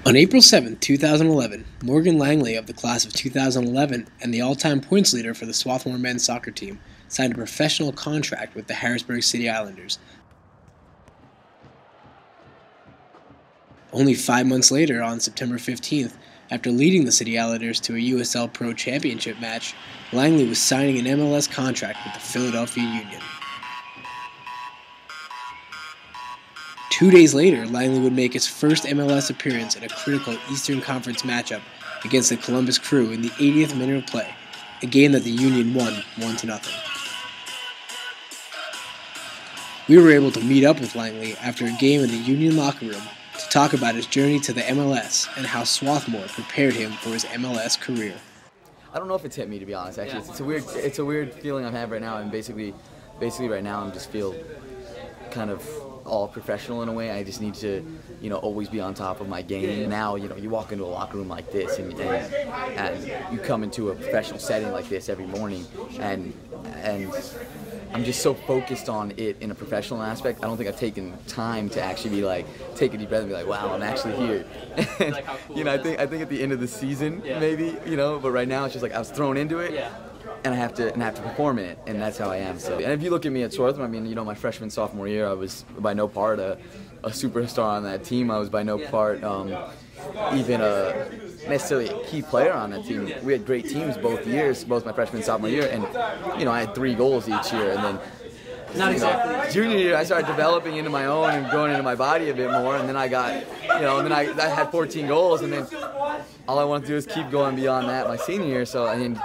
On April 7, 2011, Morgan Langley of the class of 2011 and the all-time points leader for the Swarthmore men's soccer team signed a professional contract with the Harrisburg City Islanders. Only 5 months later, on September 15th, after leading the City Islanders to a USL PRO Championship Match, Langley was signing an MLS contract with the Philadelphia Union. 2 days later, Langley would make his first MLS appearance in a critical Eastern Conference matchup against the Columbus Crew in the 80th minute of play, a game that the Union won 1-0. We were able to meet up with Langley after a game in the Union locker room to talk about his journey to the MLS and how Swarthmore prepared him for his MLS career. I don't know if it's hit me, to be honest. Actually, it's a weird feeling I have right now, and basically right now I just feel kind of all professional in a way. I just need to, always be on top of my game. Now, you walk into a locker room like this, and you come into a professional setting like this every morning, and I'm just so focused on it in a professional aspect. I don't think I've taken time to actually be like, take a deep breath and be like, wow, I'm actually here. And, I think at the end of the season, maybe, but right now it's just like I was thrown into it. And I have to perform in it, and that's how I am. So, and if you look at me at Swarthmore, I mean, my freshman, sophomore year, I was by no part a superstar on that team. I was by no part even necessarily a key player on that team. We had great teams both years, both my freshman and sophomore year, and I had 3 goals each year. And then not exactly. Junior year, I started developing into my own and growing into my body a bit more, and then I got, and then I had 14 goals, and then all I wanted to do is keep going beyond that my senior year. So I mean,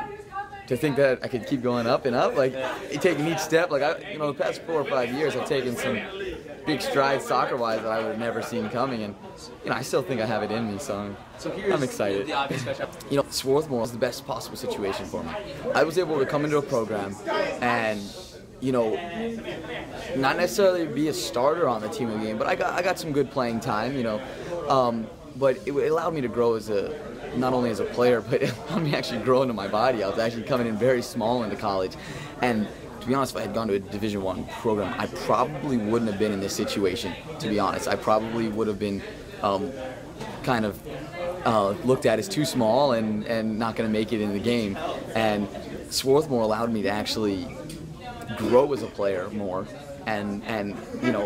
to think that I could keep going up and up, like taking each step, like the past 4 or 5 years, I've taken some big strides soccer-wise that I would have never seen coming, and I still think I have it in me, so I'm excited. Swarthmore was the best possible situation for me. I was able to come into a program and not necessarily be a starter on the team of the game, but I got some good playing time, but it allowed me to grow as not only as a player, but it allowed me to actually grow into my body. I was actually coming in very small into college, and to be honest, if I had gone to a Division I program, I probably wouldn't have been in this situation, to be honest. I probably would have been kind of looked at as too small and not going to make it in the game. And Swarthmore allowed me to actually grow as a player more, and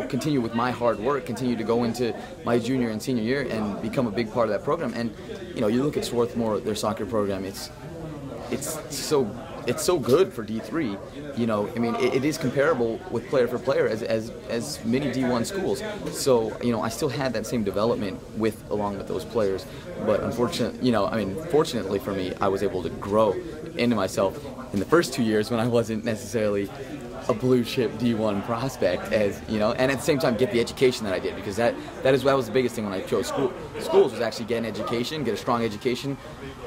continue with my hard work, continue to go into my junior and senior year and become a big part of that program. And you look at Swarthmore, their soccer program, it's so good for D3. I mean, it is comparable with player for player as many D1 schools. So I still had that same development along with those players. But unfortunately, fortunately for me, I was able to grow into myself in the first 2 years when I wasn't necessarily a blue chip D1 prospect, and at the same time get the education that I did, because that was the biggest thing when I chose schools was actually get an education, get a strong education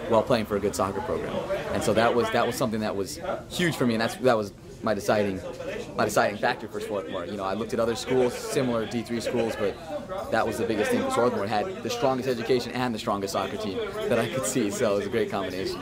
while playing for a good soccer program. And so that was something that was huge for me, and that was my deciding factor for Swarthmore. I looked at other schools, similar D3 schools, but that was the biggest thing for Swarthmore. It had the strongest education and the strongest soccer team that I could see, so it was a great combination.